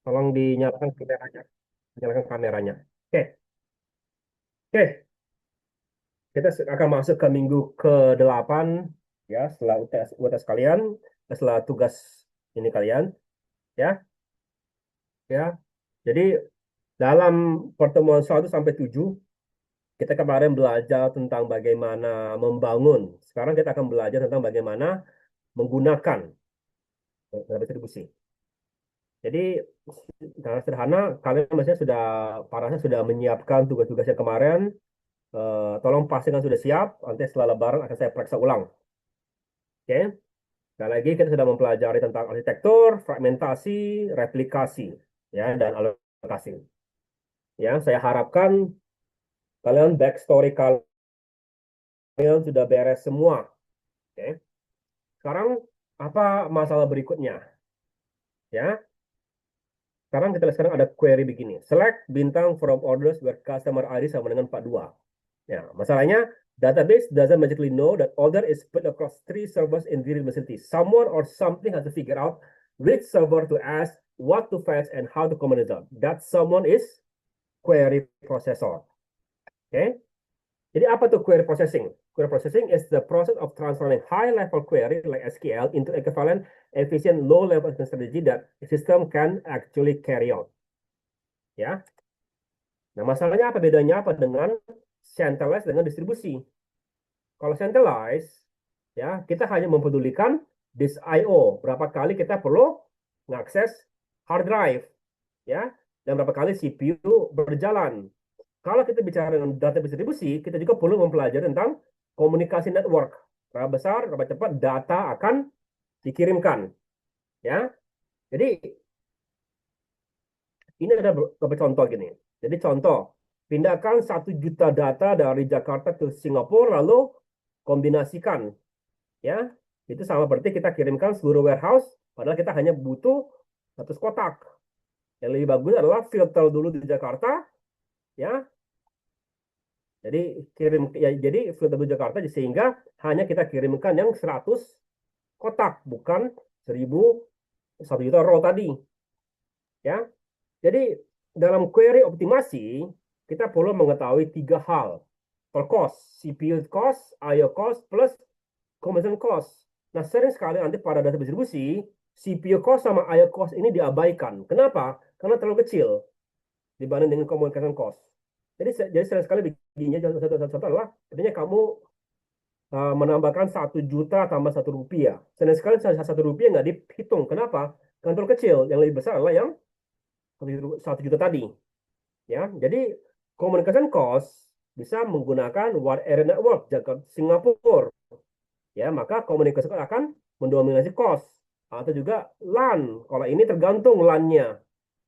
Tolong dinyalakan kameranya. Nyalakan kameranya. Oke, oke. Kita akan masuk ke minggu ke-8 ya, setelah UTS kalian, setelah tugas ini kalian ya, ya. Jadi dalam pertemuan 1 sampai 7 kita kemarin belajar tentang bagaimana membangun. Sekarang kita akan belajar tentang bagaimana menggunakan distribusi. Jadi secara sederhana kalian maksudnya sudah parasnya sudah menyiapkan tugas-tugas yang kemarin. Tolong pastikan sudah siap. Nanti setelah Lebaran akan saya periksa ulang. Oke. Sekali lagi kita sudah mempelajari tentang arsitektur, fragmentasi, replikasi, ya, dan alokasi. Ya, saya harapkan kalian backstory kalian sudah beres semua. Oke. Sekarang apa masalah berikutnya? Ya, sekarang kita lihat sekarang ada query begini. Select bintang from orders where customer ID sama dengan 42. Ya, masalahnya database doesn't magically know that order is split across 3 servers in various facilities. Someone or something has to figure out which server to ask, what to fetch, and how to comment it. That someone is query processor. Okay? Jadi apa tuh query processing? Query processing is the process of transforming high-level query like SQL into equivalent, efficient, low-level strategy that the system can actually carry out. Ya. Nah, masalahnya apa bedanya apa dengan centralized dengan distribusi? Kalau centralized, ya kita hanya mempedulikan disk I/O. Berapa kali kita perlu mengakses hard drive, ya, dan berapa kali CPU berjalan. Kalau kita bicara dengan data distribusi, kita juga perlu mempelajari tentang komunikasi network. Berapa besar, berapa cepat data akan dikirimkan, ya. Jadi ini ada beberapa contoh gini. Jadi contoh, pindahkan 1 juta data dari Jakarta ke Singapura, lalu kombinasikan, ya. Itu sama berarti kita kirimkan seluruh warehouse, padahal kita hanya butuh 100 kotak. Yang lebih bagus adalah filter dulu di Jakarta, ya. Jadi jadi filter di Jakarta sehingga hanya kita kirimkan yang 100 kotak, bukan 1 juta row tadi, ya. Jadi dalam query optimasi kita perlu mengetahui 3 hal. Per cost, CPU cost, IO cost, plus conversion cost. Nah, sering sekali nanti pada data distribusi, CPU cost sama IO cost ini diabaikan. Kenapa? Karena terlalu kecil dibanding dengan communication cost. Jadi sering sekali begini, satu adalah, artinya kamu menambahkan 1 juta tambah Rp1. Sering sekali Rp1 nggak dihitung. Kenapa? Karena terlalu kecil. Yang lebih besar adalah yang 1 juta tadi. Ya, jadi communication cost bisa menggunakan wide area network Jakarta Singapura. Ya, maka komunikasi akan mendominasi cost atau juga LAN. Kalau ini tergantung LAN-nya.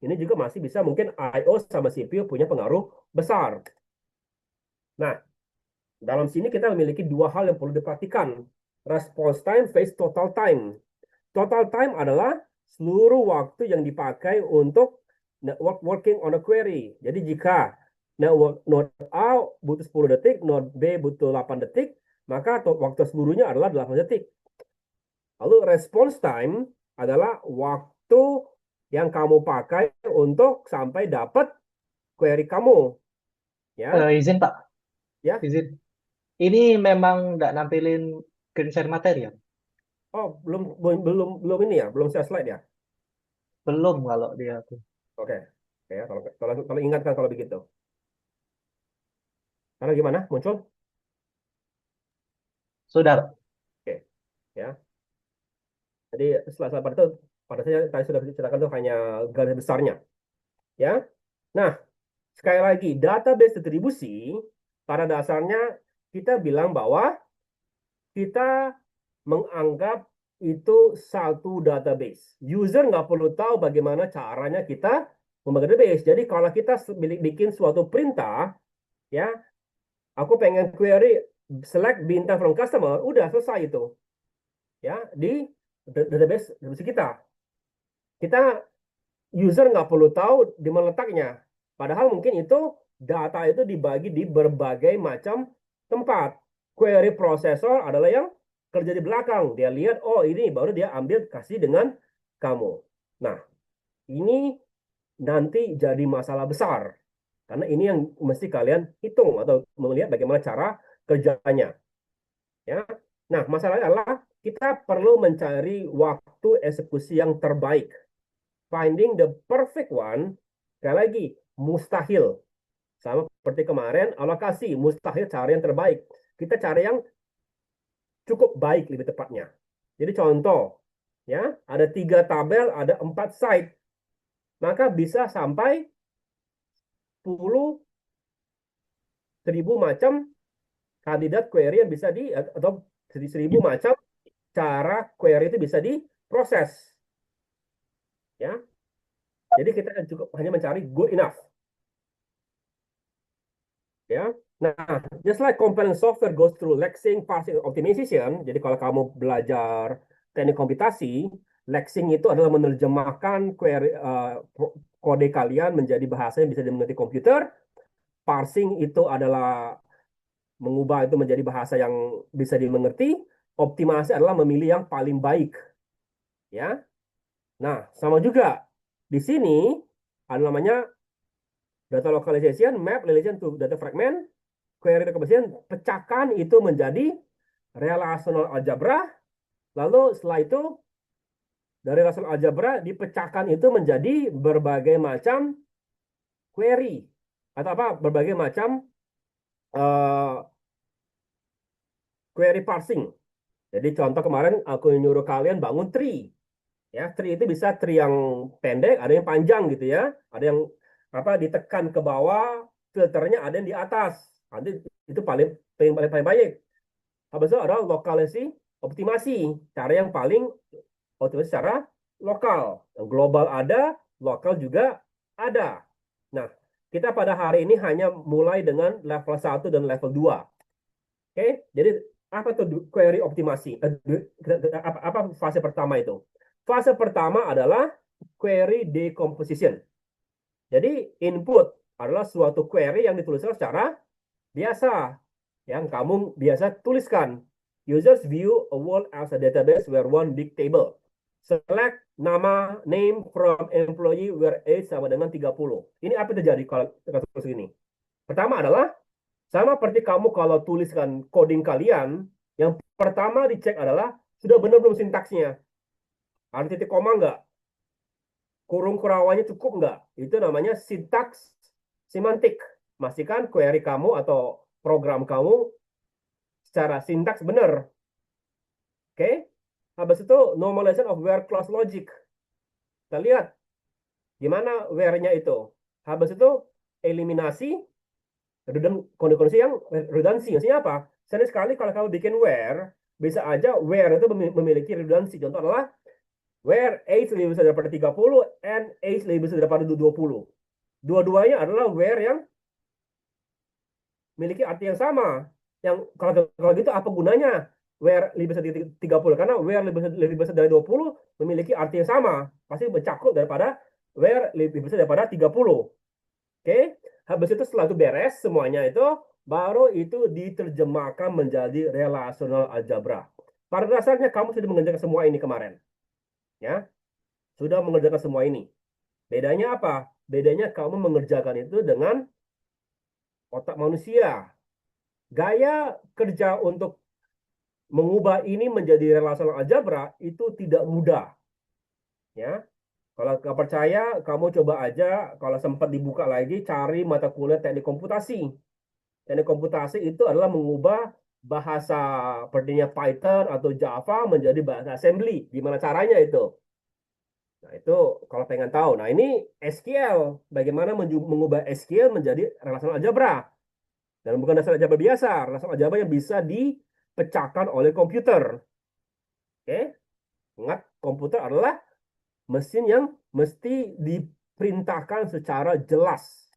Ini juga masih bisa mungkin I/O sama CPU punya pengaruh besar. Nah, dalam sini kita memiliki 2 hal yang perlu diperhatikan. Response time versus total time. Total time adalah seluruh waktu yang dipakai untuk network working on a query. Jadi jika network node A butuh 10 detik, node B butuh 8 detik, maka waktu seluruhnya adalah 8 detik. Lalu response time adalah waktu yang kamu pakai untuk sampai dapat query kamu. Ya, Izin Pak, ya. izin. Ini memang nggak nampilin screen share materi ya? Oh, belum ini ya, belum share slide ya. Belum kalau dia tuh. Oke. Oke, kalau ingatkan kalau begitu. Karena gimana? Muncul? Sudah, Pak. Oke. Ya. Jadi setelah pada saya tadi sudah diceritakan itu hanya garis besarnya. Ya. Nah, sekali lagi, database distribusi pada dasarnya kita bilang bahwa kita menganggap itu satu database. User nggak perlu tahu bagaimana caranya kita membuat database. Jadi kalau kita bikin suatu perintah, ya, aku pengen query select bintang from customer, udah selesai itu, ya, di database kita. Kita user nggak perlu tahu di mana letaknya. Padahal mungkin itu data itu dibagi di berbagai macam tempat. Query processor adalah yang kerja di belakang. Dia lihat, oh ini baru dia ambil kasih dengan kamu. Nah, ini nanti jadi masalah besar. Karena ini yang mesti kalian hitung atau melihat bagaimana cara kerjanya. Ya. Nah, masalahnya adalah kita perlu mencari waktu eksekusi yang terbaik. Finding the perfect one, sekali lagi, mustahil. Sama seperti kemarin, alokasi, mustahil cari yang terbaik. Kita cari yang cukup baik lebih tepatnya. Jadi contoh, ya, ada 3 tabel, ada 4 site. Maka bisa sampai 10.000 macam kandidat query yang bisa atau 1.000 macam cara query itu bisa diproses. Ya, jadi kita cukup hanya mencari good enough. Ya, nah, just like compiling software goes through lexing, parsing, optimization. Jadi kalau kamu belajar teknik komputasi, lexing itu adalah menerjemahkan query, kode kalian menjadi bahasa yang bisa dimengerti komputer. Parsing itu adalah mengubah itu menjadi bahasa yang bisa dimengerti. Optimasi adalah memilih yang paling baik. Ya, nah sama juga di sini ada namanya data localization, map relation to data fragment, query recognition, pecahkan itu menjadi relational algebra, lalu setelah itu dari relational algebra dipecahkan itu menjadi berbagai macam query atau apa berbagai macam uh, query parsing. Jadi contoh kemarin aku nyuruh kalian bangun tree. Ya, tree itu bisa tree yang pendek, ada yang panjang gitu ya. Ada yang apa ditekan ke bawah, filternya ada yang di atas. Nanti itu paling baik. Habis itu ada lokalisasi optimasi, cara yang paling optimasi secara lokal. Yang global ada, lokal juga ada. Nah, kita pada hari ini hanya mulai dengan level 1 dan level 2. Oke, jadi apa tuh query optimasi? Apa fase pertama itu? Fase pertama adalah query decomposition. Jadi input adalah suatu query yang dituliskan secara biasa, yang kamu biasa tuliskan. Users view a world as a database where one big table. Select nama, name from employee where age sama dengan 30. Ini apa yang terjadi kalau tulis ini? Pertama adalah sama seperti kamu kalau tuliskan coding kalian, yang pertama dicek adalah sudah benar belum sintaksnya. Ada titik koma nggak? Kurung kurawanya cukup nggak? Itu namanya sintaks semantik. Pastikan query kamu atau program kamu secara sintaks benar. Oke? Habis itu normalization of where clause logic. Kita lihat gimana where-nya itu. Habis itu eliminasi kondisi yang redundancy. Maksudnya apa? Sering sekali kalau kamu bikin where, bisa aja where itu memiliki redundancy. Contoh adalah where age lebih besar daripada 30 and age lebih besar daripada 20. Dua-duanya adalah where yang memiliki arti yang sama. Yang kalau gitu apa gunanya where lebih besar dari 30? Karena where lebih besar dari 20 memiliki arti yang sama. Pasti mencakup daripada where lebih besar daripada 30. Oke, habis itu setelah itu beres semuanya itu, baru itu diterjemahkan menjadi relational algebra. Pada dasarnya kamu sudah mengerjakan semua ini kemarin. Ya, sudah mengerjakan semua ini. Bedanya apa? Bedanya kamu mengerjakan itu dengan otak manusia. Gaya kerja untuk mengubah ini menjadi relational algebra itu tidak mudah. Ya, kalau nggak percaya, kamu coba aja. Kalau sempat dibuka lagi, cari mata kuliah teknik komputasi. Teknik komputasi itu adalah mengubah bahasa sepertinya Python atau Java menjadi bahasa assembly. Gimana caranya itu? Nah, itu kalau pengen tahu. Nah, ini SQL. Bagaimana mengubah SQL menjadi relational algebra. Dan bukan dasar algebra biasa. Relational algebra yang bisa dipecahkan oleh komputer. Oke? Ingat, komputer adalah mesin yang mesti diperintahkan secara jelas.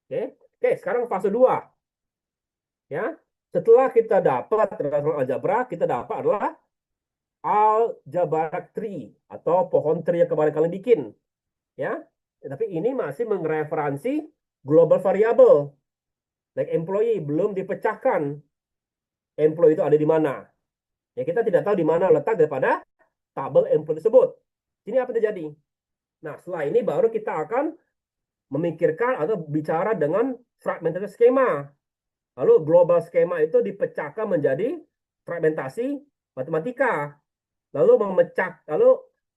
Oke? Oke, sekarang fase 2. Ya. Setelah kita dapat relational algebra, kita dapat adalah algebraic tree atau pohon tree yang kemarin kalian bikin. Ya. Tapi ini masih mereferensi global variable. Like employee belum dipecahkan. Employee itu ada di mana? Ya, kita tidak tahu di mana letak daripada tabel employee tersebut. Ini apa terjadi? Nah, setelah ini baru kita akan memikirkan atau bicara dengan fragmentasi skema. Lalu global skema itu dipecahkan menjadi fragmentasi matematika. Lalu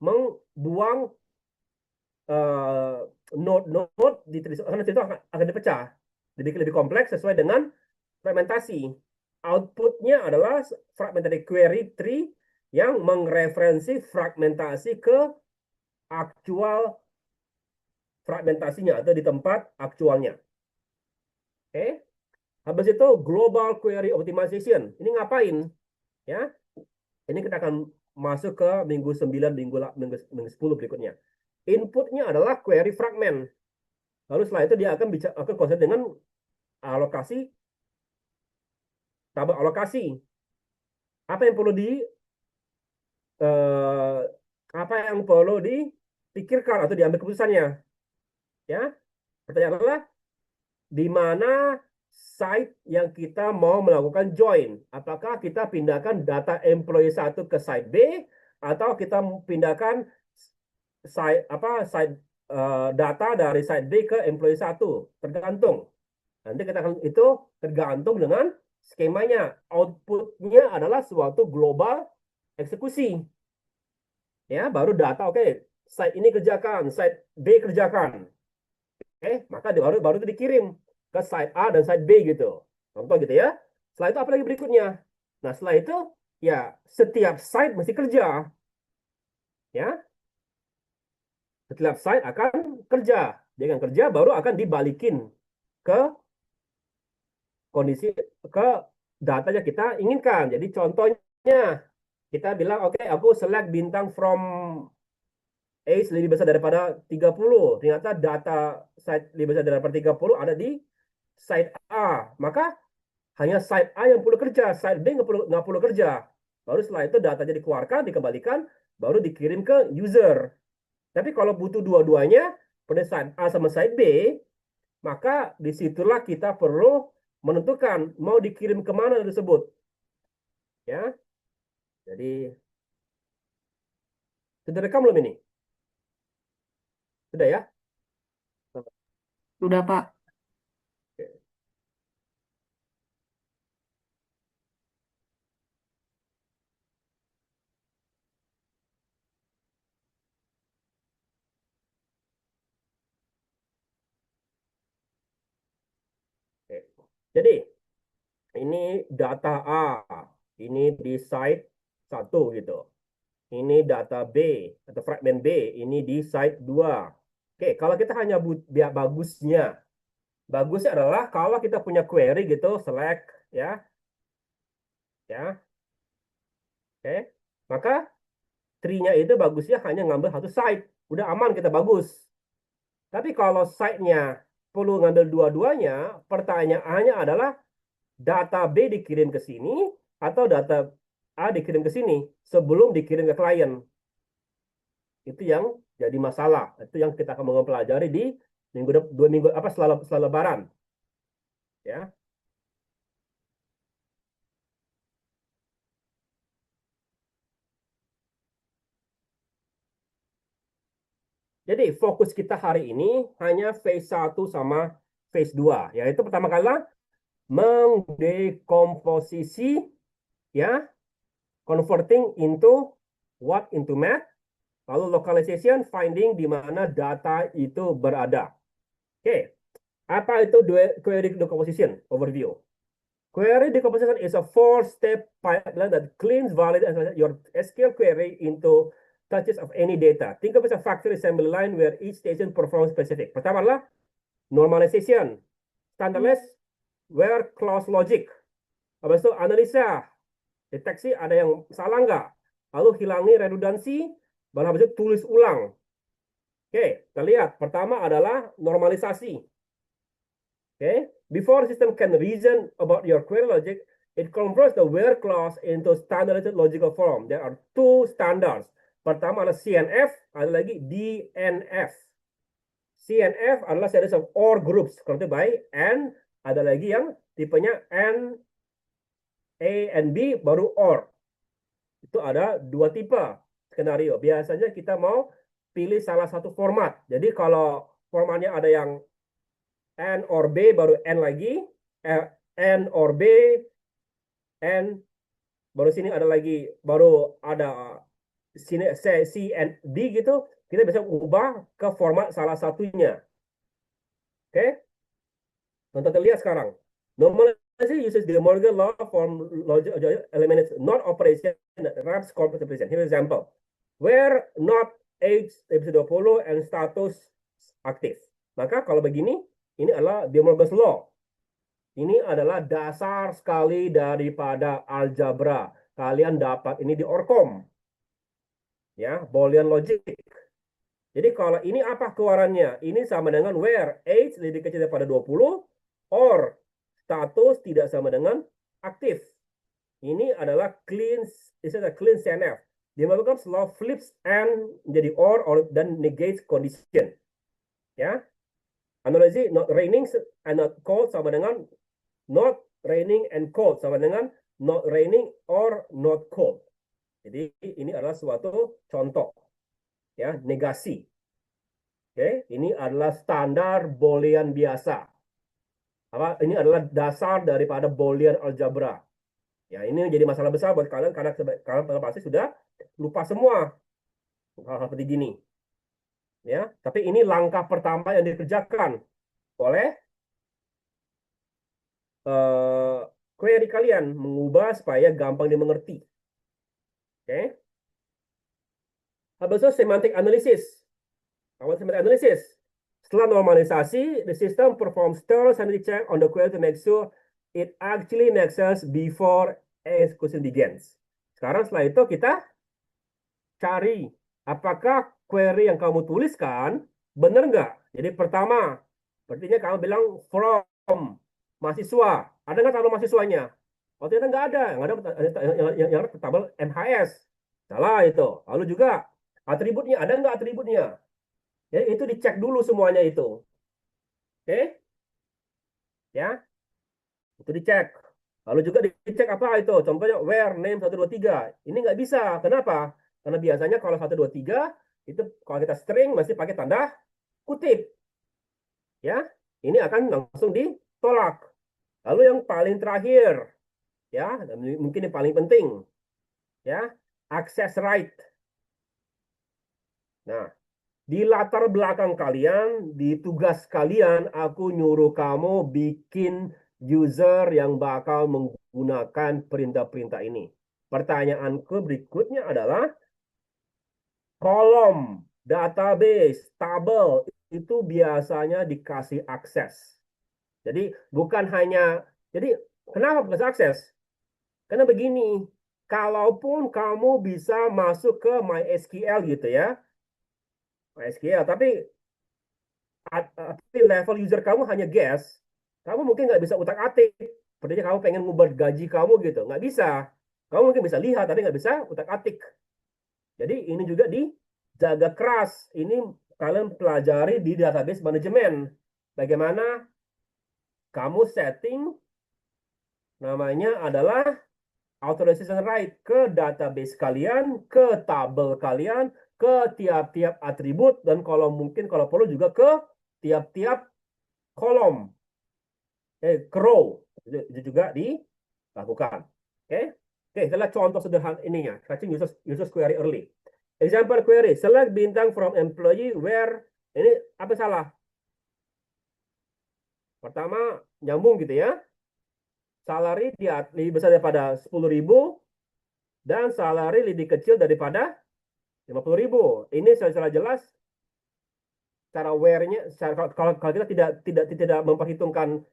membuang node di karena itu akan dipecah, dibikin lebih kompleks sesuai dengan fragmentasi. Outputnya adalah fragmentasi query tree yang mengreferensi fragmentasi ke aktual fragmentasinya atau di tempat aktualnya. Oke, habis itu global query optimization. Ini ngapain? Ya, ini kita akan masuk ke minggu 9, minggu 10 berikutnya. Inputnya adalah query fragment. Lalu setelah itu dia akan konsen dengan alokasi, tabel alokasi. Apa yang perlu eh, apa yang perlu dipikirkan atau diambil keputusannya? Ya, pertanyaan adalah di mana site yang kita mau melakukan join? Apakah kita pindahkan data employee 1 ke site B atau kita pindahkan site data dari site B ke employee 1? Tergantung. Nanti kita akan itu tergantung dengan skemanya. Outputnya adalah suatu global eksekusi. Ya, baru data, oke, site ini kerjakan, site B kerjakan. Maka baru itu dikirim ke site A dan site B gitu. Contoh gitu ya. Setelah itu apa lagi berikutnya? Nah, setelah itu ya setiap site mesti kerja. Ya, setiap site akan kerja. Dia akan kerja baru akan dibalikin ke kondisi ke data yang kita inginkan. Jadi contohnya kita bilang oke, aku select bintang from age lebih besar daripada 30. Ternyata data site lebih besar daripada 30 ada di site A. Maka hanya site A yang perlu kerja, site B nggak perlu kerja. Baru setelah itu datanya dikeluarkan, dikembalikan, baru dikirim ke user. Tapi kalau butuh dua-duanya, pada site A sama site B, maka disitulah kita perlu menentukan mau dikirim kemana tersebut. Ya, jadi sudah rekam belum ini? Sudah ya? Sudah, Pak. Oke. Oke. Jadi ini data A, ini di site 1 gitu. Ini data B atau fragmen B, ini di site 2. Oke, kalau kita hanya biar bagusnya. Bagusnya adalah kalau kita punya query gitu, select ya, ya. Oke. Maka tree-nya itu bagusnya hanya ngambil satu site. Udah aman, kita bagus. Tapi kalau site-nya perlu ngambil dua-duanya, pertanyaannya adalah data B dikirim ke sini atau data A dikirim ke sini sebelum dikirim ke klien. Itu yang jadi masalah. Itu yang kita akan mempelajari di 2 minggu apa setelah Lebaran. Ya. Jadi fokus kita hari ini hanya phase 1 sama phase 2. Yaitu pertama kali mengdekomposisi, ya, converting into what into math, lalu localization, finding di mana data itu berada. Oke, apa itu query decomposition overview? Query decomposition is a four-step pipeline that cleans, validates your SQL query into touches of any data. Think of it as a factory assembly line where each station performs specific. Pertama adalah normalization, standardless, where clause logic. Habis itu analisa, deteksi ada yang salah nggak. Lalu hilangi redundansi, baru habis itu tulis ulang. Oke, kita lihat. Pertama adalah normalisasi. Okay, before the system can reason about your query logic, it converts the where clause into standardized logical form. There are two standards. Pertama adalah CNF, ada lagi DNF. CNF adalah series of OR groups, connected by N. Ada lagi yang tipenya N, A, and B, baru OR. Itu ada dua tipe skenario. Biasanya kita mau pilih salah satu format. Jadi kalau formatnya ada yang N or B, baru N lagi, N or B, N, baru sini ada lagi, baru ada sini C, and D gitu, kita bisa ubah ke format salah satunya. Oke? Contoh terlihat sekarang. Normalization uses the Morgan law from logic eliminates not operation wraps corpus operation. Here's an example. Where not age episode 20 and status aktif. Maka kalau begini, ini adalah De Morgan's law. Ini adalah dasar sekali daripada algebra. Kalian dapat ini di Orcom. Ya, Boolean logic. Jadi kalau ini apa keluarannya? Ini sama dengan where age lebih kecil daripada 20 or status tidak sama dengan aktif. Ini adalah clean, is a clean CNF. Dia melakukan law flips and menjadi or dan negates condition. Ya. Analogi not raining and not cold sama dengan not raining and cold sama dengan not raining or not cold. Jadi ini adalah suatu contoh. Ya, negasi. Oke, ini adalah standar Boolean biasa. Ini adalah dasar daripada Boolean algebra. Ya, ini jadi masalah besar buat kalian karena kalian pasti sudah lupa semua hal-hal seperti gini. Ya, tapi ini langkah pertama yang dikerjakan oleh query kalian, mengubah supaya gampang dimengerti. Oke. Habis itu semantic analysis. Awal semantic analysis. Setelah normalisasi, the system performs thorough sanity check on the query to make sure it actually makes sense before execution begins. Sekarang setelah itu kita cari apakah query yang kamu tuliskan benar nggak. Jadi pertama, sepertinya kamu bilang from mahasiswa. Ada nggak tabel mahasiswanya? Oh ternyata nggak ada. Yang ada tabel MHS. Salah itu. Lalu juga atributnya, ada nggak atributnya? Ya, itu dicek dulu semuanya itu. Oke? Ya, itu dicek. Lalu juga dicek apa itu? Contohnya where name 123. Ini nggak bisa. Kenapa? Karena biasanya kalau 123 itu kalau kita string masih pakai tanda kutip. Ya, ini akan langsung ditolak. Lalu yang paling terakhir, ya, mungkin yang paling penting, ya, access right. Nah, di latar belakang kalian, di tugas kalian, aku nyuruh kamu bikin user yang bakal menggunakan perintah-perintah ini. Pertanyaanku berikutnya adalah, kolom, database, tabel, itu biasanya dikasih akses. Jadi bukan hanya, jadi kenapa dikasih akses? Karena begini, kalaupun kamu bisa masuk ke MySQL gitu ya, MySQL, tapi level user kamu hanya guess, kamu mungkin nggak bisa utak-atik. Sepertinya kamu pengen ngubah gaji kamu gitu, nggak bisa. Kamu mungkin bisa lihat, tapi nggak bisa utak-atik. Jadi ini juga dijaga keras. Ini kalian pelajari di database manajemen. Bagaimana kamu setting namanya adalah authorization right ke database kalian, ke tabel kalian, ke tiap-tiap atribut, dan kalau mungkin kalau perlu juga ke tiap-tiap kolom, row, itu juga dilakukan. Oke, itulah contoh sederhana ininya. Catching users query early. Example query, select bintang from employee where, ini apa salah? Pertama, nyambung gitu ya. Salary lebih besar daripada 10.000 dan salary lebih kecil daripada 50.000. Ini secara jelas cara where-nya, kalau kita tidak memperhitungkan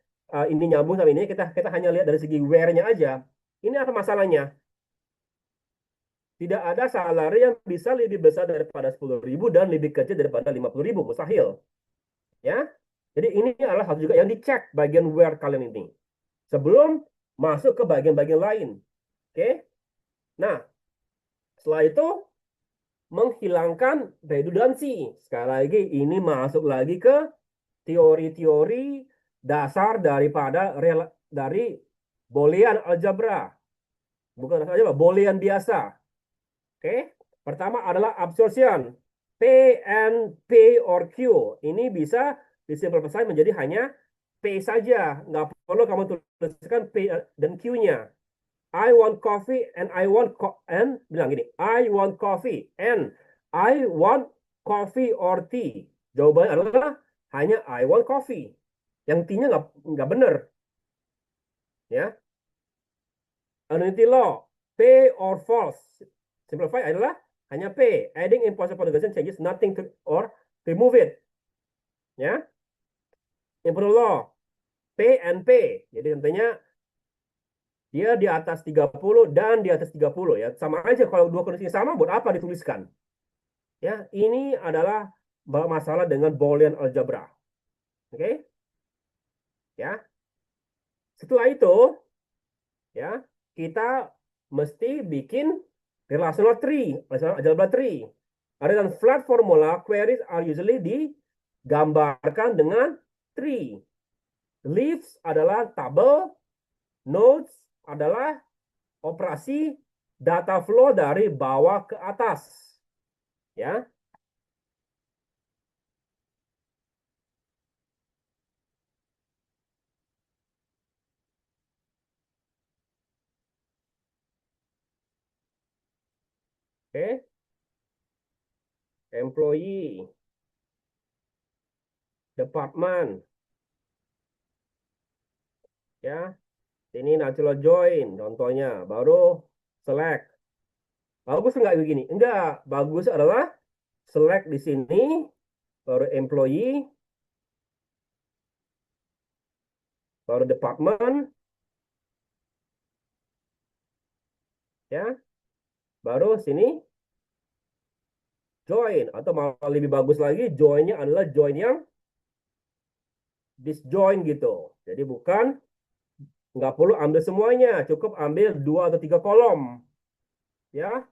ini nyambung sama ini, kita hanya lihat dari segi where-nya aja. Ini apa masalahnya? Tidak ada salary yang bisa lebih besar daripada 10.000 dan lebih kecil daripada 50.000, mustahil. Ya. Jadi ini adalah hal juga yang dicek bagian where kalian ini. Sebelum masuk ke bagian-bagian lain. Oke. Nah, setelah itu menghilangkan redundansi. Sekali lagi, ini masuk lagi ke teori-teori dasar dari Boolean algebra. Bukan algebra, Boolean biasa. Oke. Pertama adalah absorption. P and P or Q. Ini bisa disimplifikasi menjadi hanya P saja. Nggak perlu kamu tuliskan P dan Q-nya. I want coffee and I want and bilang gini, I want coffee and I want coffee or tea. Jawabannya adalah hanya I want coffee. Yang T-nya nggak benar, ya. Unity law, P or false. Simplify adalah hanya P. Adding impossible negation changes nothing to or remove it. Ya. Imperial law, P and P. Jadi tentunya dia di atas 30 dan di atas 30 ya. Sama aja kalau dua kondisi sama buat apa dituliskan? Ya, ini adalah masalah dengan Boolean algebra. Oke? Ya. Setelah itu ya, kita mesti bikin relational tree, relational algebra tree. Other than flat formula, queries are usually digambarkan dengan tree. Leaves adalah tabel, nodes adalah operasi data flow dari bawah ke atas. Ya. Oke. Employee, department, ya. Ini natural join contohnya, baru select. Bagus nggak begini? Enggak, bagus adalah select di sini, baru employee, baru department, ya, baru sini join, atau malah lebih bagus lagi, joinnya adalah join yang disjoin gitu. Jadi bukan, nggak perlu ambil semuanya, cukup ambil 2 atau 3 kolom, ya.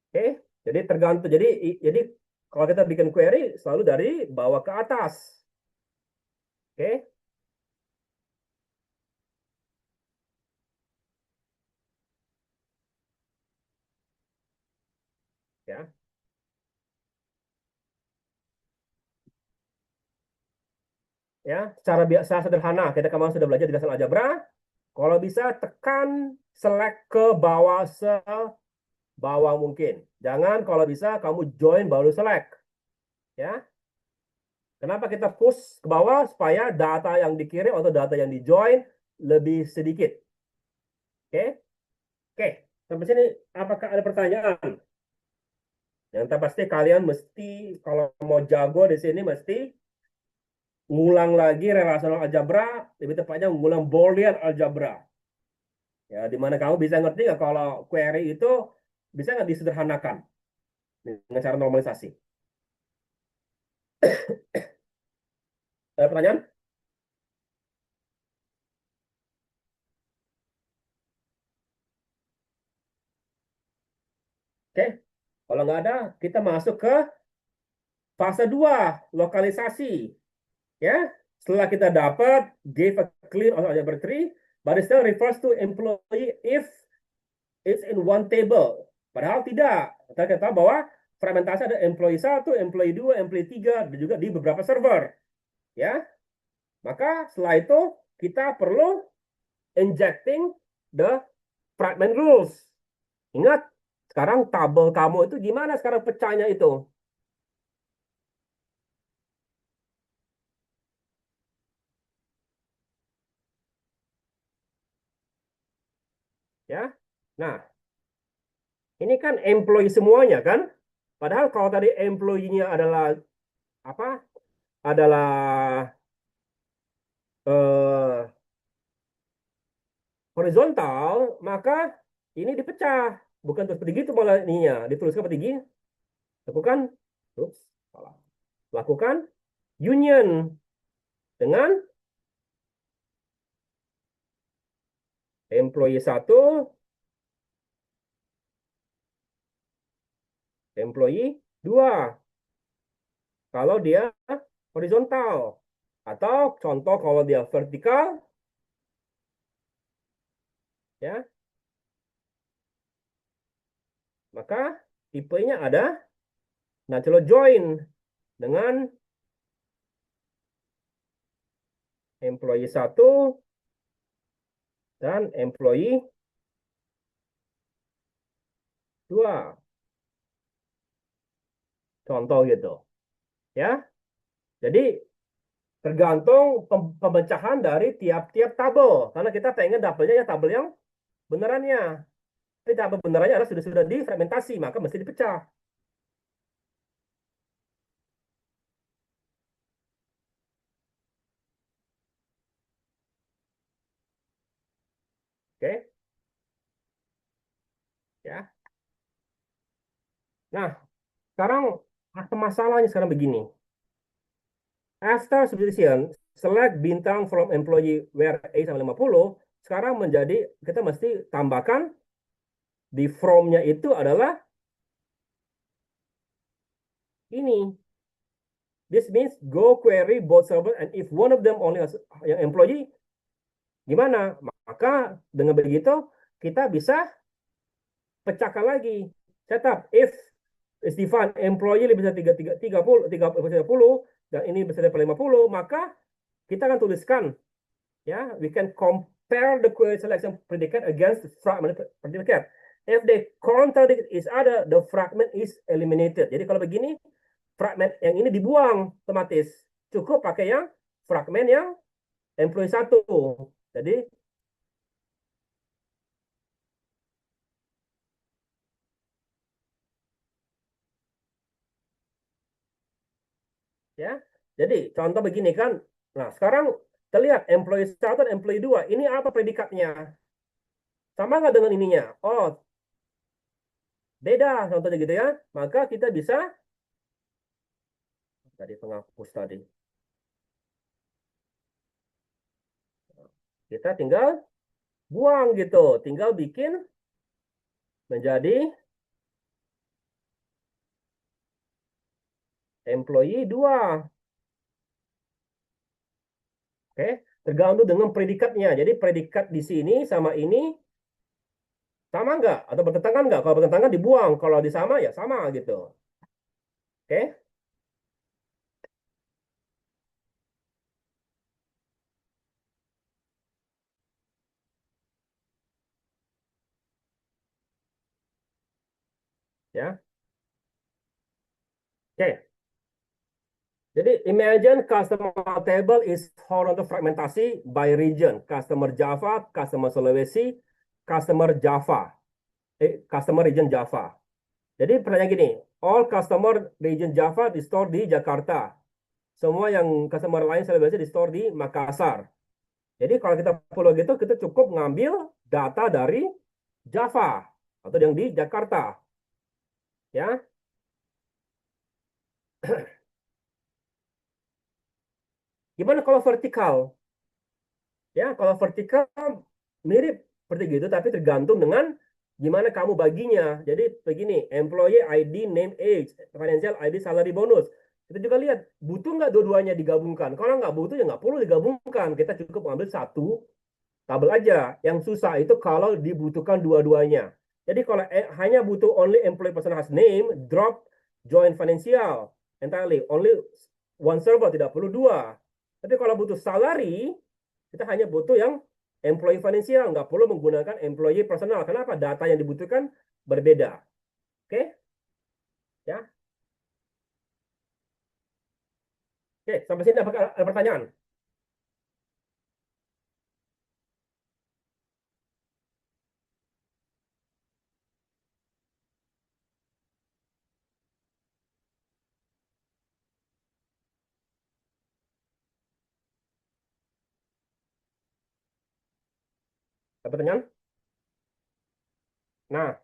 Oke, jadi tergantung. Jadi kalau kita bikin query selalu dari bawah ke atas. Oke, ya. Ya, secara biasa sederhana, kita kemarin sudah belajar di dasar algebra. Kalau bisa tekan select ke bawah sebawah mungkin. Jangan kalau bisa kamu join baru select. Ya. Kenapa kita push ke bawah supaya data yang dikirim atau data yang di join lebih sedikit. Oke? Oke. Sampai sini apakah ada pertanyaan? Yang pasti kalian mesti kalau mau jago di sini mesti ngulang lagi relational algebra, lebih tepatnya ngulang Boolean algebra. Ya, di mana kamu bisa ngerti nggak kalau query itu bisa nggak disederhanakan dengan cara normalisasi? Ada pertanyaan? Oke, kalau nggak ada, kita masuk ke fase 2, lokalisasi. Ya, setelah kita dapat give a clear algebra tree, but it still refers to employee if it's in one table. Padahal tidak. Kita tahu bahwa fragmentasi ada employee 1, employee 2, employee 3, dan juga di beberapa server. Ya, maka setelah itu kita perlu injecting the fragment rules. Ingat, sekarang tabel kamu itu gimana sekarang pecahnya itu? Ya. Nah, ini kan employee semuanya kan? Padahal kalau tadi employee-nya adalah apa? Adalah eh, horizontal, maka ini dipecah. Bukan terus seperti itu malah ininya. Dituliskan seperti ini. Lakukan, ups, salah. Lakukan union dengan employee 1, employee 2. Kalau dia horizontal. Atau contoh kalau dia vertikal, ya, maka tipenya ada Nah, kalau join dengan employee 1 dan employee 2. Contoh gitu. Ya. Jadi tergantung pemecahan dari tiap-tiap tabel. Karena kita pengen tabelnya ya tabel yang benerannya. Tapi tabel benerannya adalah sudah difragmentasi, maka mesti dipecah. Oke, ya. Nah, sekarang masalahnya sekarang begini. After substitution, select bintang from employee where A sama 50, sekarang menjadi kita mesti tambahkan di from-nya itu adalah ini. This means go query both server and if one of them only has yang employee, gimana? Maka dengan begitu kita bisa pecahkan lagi. Setup if is defined employee lebih dari 30 dan ini besar dari 50, maka kita akan tuliskan ya, we can compare the query selection predicate against the fragment predicate. If they contradict each other, the fragment is eliminated. Jadi kalau begini, fragment yang ini dibuang otomatis. Cukup pakai yang fragment yang employee 1. Jadi ya. Jadi contoh begini kan. Nah, sekarang kita lihat employee 1 dan employee 2. Ini apa predikatnya? Sama nggak dengan ininya? Oh, beda contohnya gitu ya. Maka kita bisa dari penghapus tadi. Kita tinggal buang gitu. Tinggal bikin menjadi employee 2. Oke, tergantung dengan predikatnya. Jadi predikat di sini sama ini sama nggak? Atau bertentangan nggak? Kalau bertentangan dibuang. Kalau di sama ya sama gitu. Oke, ya. Oke. Jadi imagine customer table is horizontal fragmentasi by region. Customer Java, customer Sulawesi, customer Java. Customer region Java. Jadi pertanyaan gini, all customer region Java di store di Jakarta. Semua yang customer lain Sulawesi di store di Makassar. Jadi kalau kita perlu gitu, kita cukup ngambil data dari Java atau yang di Jakarta. Ya, gimana kalau vertikal? Ya, kalau vertikal mirip seperti gitu, tapi tergantung dengan gimana kamu baginya. Jadi begini, employee ID, name, age, financial ID, salary, bonus. Kita juga lihat, butuh nggak dua-duanya digabungkan? Kalau nggak butuh, ya nggak perlu digabungkan. Kita cukup ambil satu tabel aja. Yang susah itu kalau dibutuhkan dua-duanya. Jadi kalau hanya butuh only employee person has name, drop join financial entirely. Only one server, tidak perlu dua. Tapi kalau butuh salary, kita hanya butuh yang employee financial, nggak perlu menggunakan employee personal. Kenapa? Data yang dibutuhkan berbeda. Oke? Ya. Oke, sampai sini ada pertanyaan? Ada pertanyaan? Nah,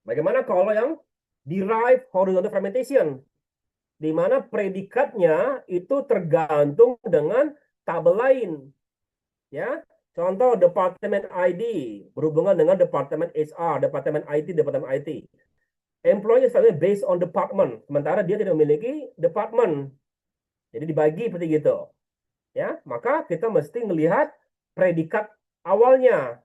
bagaimana kalau yang derived horizontal fragmentation? Di mana predikatnya itu tergantung dengan tabel lain. Ya, contoh departemen ID berhubungan dengan departemen HR, departemen IT, departemen IT. Employee selalu based on department, sementara dia tidak memiliki department. Jadi dibagi seperti gitu. Ya, maka kita mesti melihat predikat awalnya.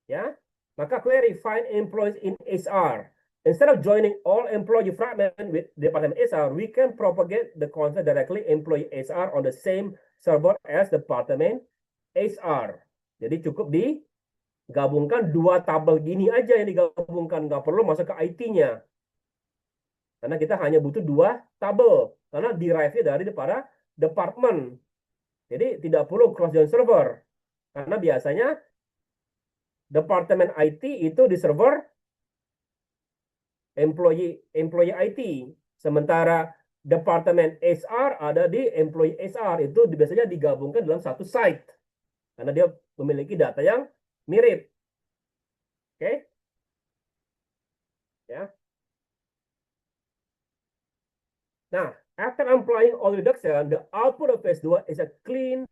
Ya, maka query find employees in HR. Instead of joining all employee fragment with department HR, we can propagate the concept directly employee HR on the same server as department HR. Jadi cukup digabungkan dua tabel gini aja yang digabungkan, nggak perlu masuk ke IT-nya. Karena kita hanya butuh dua tabel, karena derive-nya dari para department. Jadi tidak perlu cross-join server. Karena biasanya departemen IT itu di server employee IT. Sementara departemen HR ada di employee HR. Itu biasanya digabungkan dalam satu site. Karena dia memiliki data yang mirip. Oke? Ya. Nah, after applying all reduction, the output of phase 2 is a clean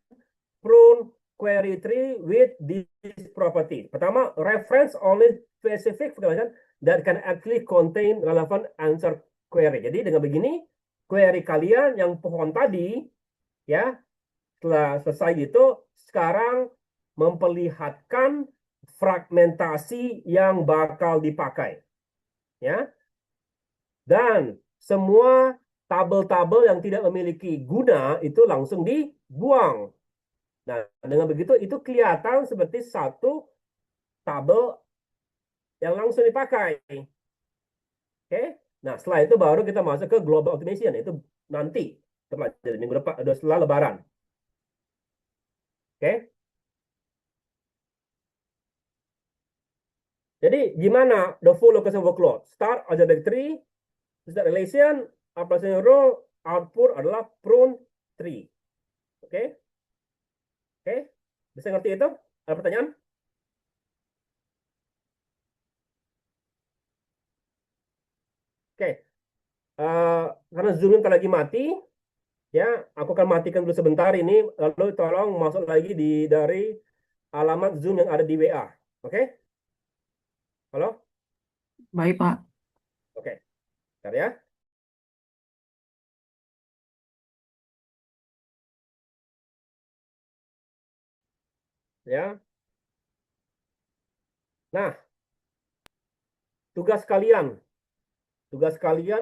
prune query tree with these properties. Pertama, reference only specific function that can actually contain relevant answer query. Jadi dengan begini, query kalian yang pohon tadi, ya, setelah selesai itu, sekarang memperlihatkan fragmentasi yang bakal dipakai. Ya. Dan semua tabel-tabel yang tidak memiliki guna itu langsung dibuang. Nah, dengan begitu itu kelihatan seperti satu tabel yang langsung dipakai. Oke? Nah, setelah itu baru kita masuk ke global automation. Itu nanti setelah minggu depan, setelah Lebaran. Oke? Jadi gimana the full location workload? Start algebraic tree, start relation, application row, output adalah prune tree. Oke? Oke? Bisa ngerti itu? Ada pertanyaan? Oke. Karena Zoom kita lagi mati, ya, aku akan matikan dulu sebentar ini, lalu tolong masuk lagi dari alamat Zoom yang ada di WA. Oke? Halo? Baik, Pak. Oke. Bentar ya. Ya. Nah, tugas kalian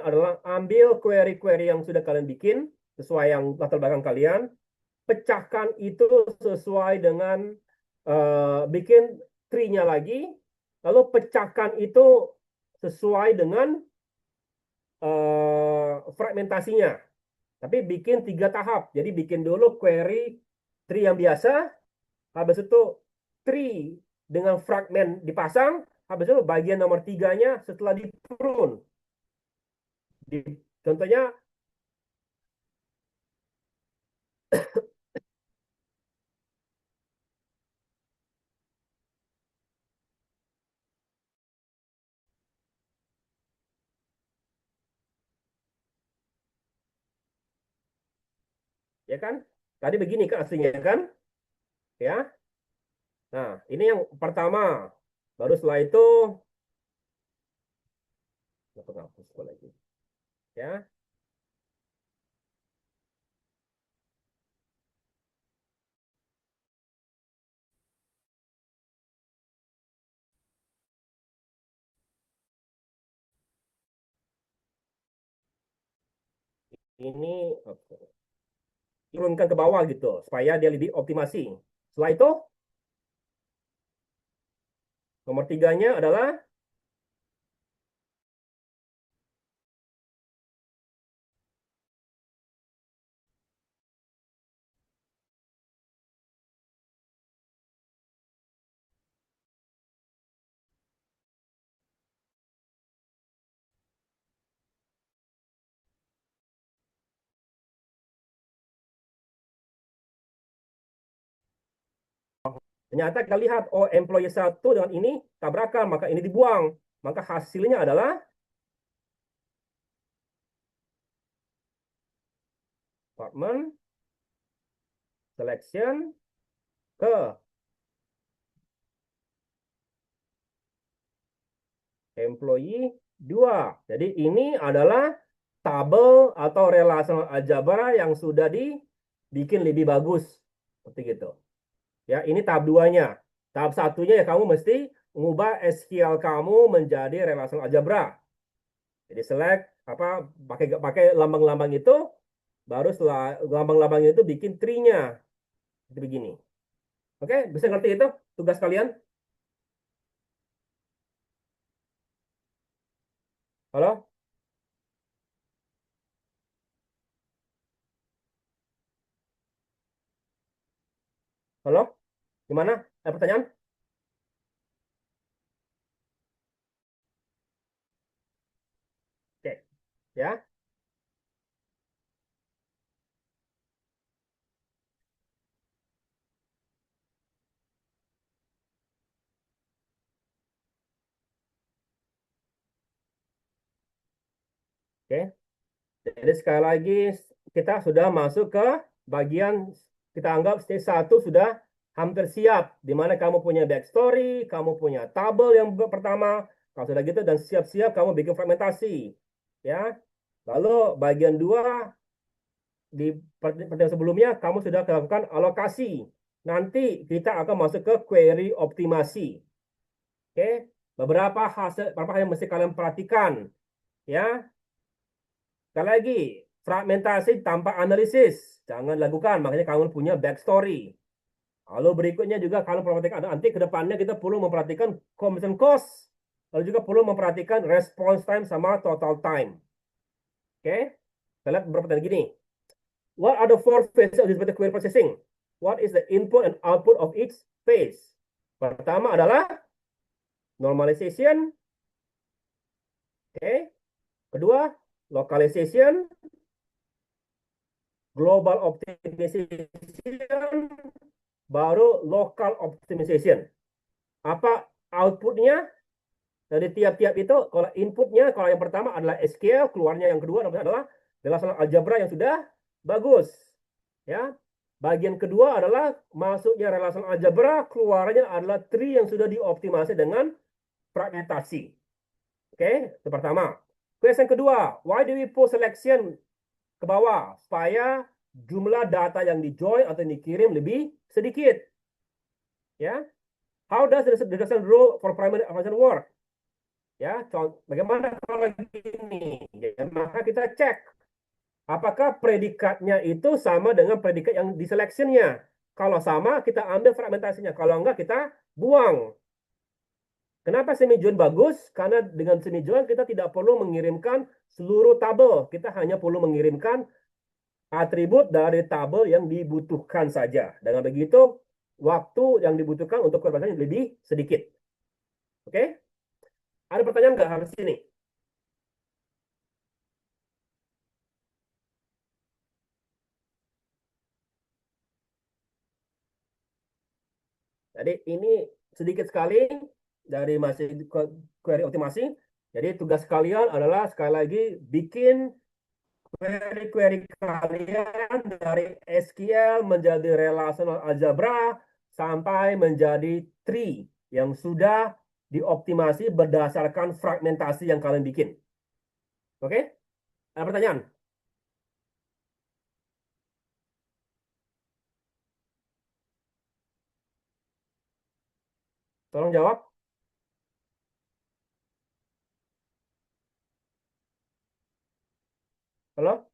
adalah ambil query-query yang sudah kalian bikin sesuai yang latar belakang kalian, pecahkan itu sesuai dengan bikin tree-nya lagi, lalu pecahkan itu sesuai dengan fragmentasinya. Tapi bikin 3 tahap. Jadi bikin dulu query tree yang biasa, habis itu tree dengan fragment dipasang, habis itu bagian nomor 3-nya setelah di prune. Contohnya ya kan? Tadi begini kan aslinya kan? Ya. Nah, ini yang pertama. Baru setelah itu aku hapus lagi. Ya. Ini turunkan ke bawah gitu supaya dia lebih optimasi. Setelah itu nomor 3-nya adalah ternyata kita lihat, oh employee 1 dengan ini tabrakan, maka ini dibuang. Maka hasilnya adalah department selection ke employee 2. Jadi ini adalah tabel atau relational algebra yang sudah dibikin lebih bagus. Seperti gitu. Ya, ini tahap 2-nya. Tahap 1-nya ya kamu mesti mengubah SQL kamu menjadi relational algebra. Jadi select apa pakai pakai lambang-lambang itu, baru setelah lambang-lambang itu bikin tree-nya. Jadi begini. Oke, bisa ngerti itu tugas kalian? Halo? Halo? Gimana? Ada pertanyaan? Oke, ya. Oke. Jadi sekali lagi kita sudah masuk ke bagian kita anggap stage 1 sudah hampir siap, di mana kamu punya backstory, kamu punya tabel yang pertama, kalau sudah gitu dan siap-siap kamu bikin fragmentasi, ya. Lalu bagian 2 di pertemuan sebelumnya kamu sudah melakukan alokasi. Nanti kita akan masuk ke query optimasi. Oke, beberapa hal yang mesti kalian perhatikan, ya. Sekali lagi, fragmentasi tanpa analisis jangan lakukan, makanya kamu punya backstory. Lalu berikutnya juga kalau memperhatikan nanti ke depannya kita perlu memperhatikan commission cost, lalu juga perlu memperhatikan response time sama total time. Oke, kita lihat beberapa pertanyaan gini. What are the four phases of this query processing? What is the input and output of each phase? Pertama adalah normalization. Oke. Kedua, localization, global optimization, baru local optimization. Apa outputnya dari tiap-tiap itu? Kalau inputnya, kalau yang pertama adalah SQL, keluarnya yang kedua adalah relational algebra yang sudah bagus. Ya, bagian kedua adalah masuknya relational algebra, keluarnya adalah tree yang sudah dioptimasi dengan fragmentasi. Oke, itu pertama. Question kedua, why do we post selection ke bawah? Supaya jumlah data yang di-join atau dikirim lebih sedikit. Ya, how does the regression rule for primary function work? Ya, bagaimana kalau gini? Ya, maka kita cek apakah predikatnya itu sama dengan predikat yang di selection-nya. Kalau sama, kita ambil fragmentasinya. Kalau enggak, kita buang. Kenapa semi-join bagus? Karena dengan semi-join kita tidak perlu mengirimkan seluruh tabel. Kita hanya perlu mengirimkan atribut dari tabel yang dibutuhkan saja. Dengan begitu, waktu yang dibutuhkan untuk konversi lebih sedikit. Oke? Ada pertanyaan nggak harus ini? Jadi ini sedikit sekali dari masih query optimasi. Jadi tugas kalian adalah sekali lagi bikin query-query kalian dari SQL menjadi relational algebra sampai menjadi tree yang sudah dioptimasi berdasarkan fragmentasi yang kalian bikin. Oke? Ada pertanyaan? Tolong jawab. Halo?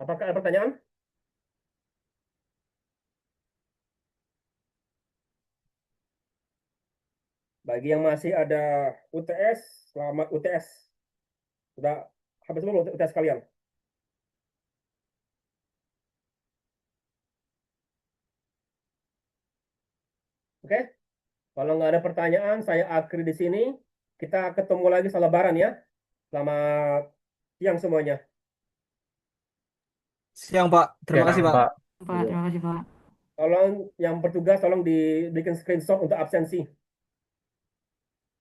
Apakah ada pertanyaan? Bagi yang masih ada UTS, selamat UTS. Sudah habis semua UTS kalian. Oke? Kalau nggak ada pertanyaan, saya akhiri di sini. Kita ketemu lagi setelah Lebaran ya. Selamat siang semuanya. Siang, Pak. Terima kasih, Siang, Pak. Pak. Pak, terima kasih Pak. Tolong yang bertugas tolong dibikin screenshot untuk absensi.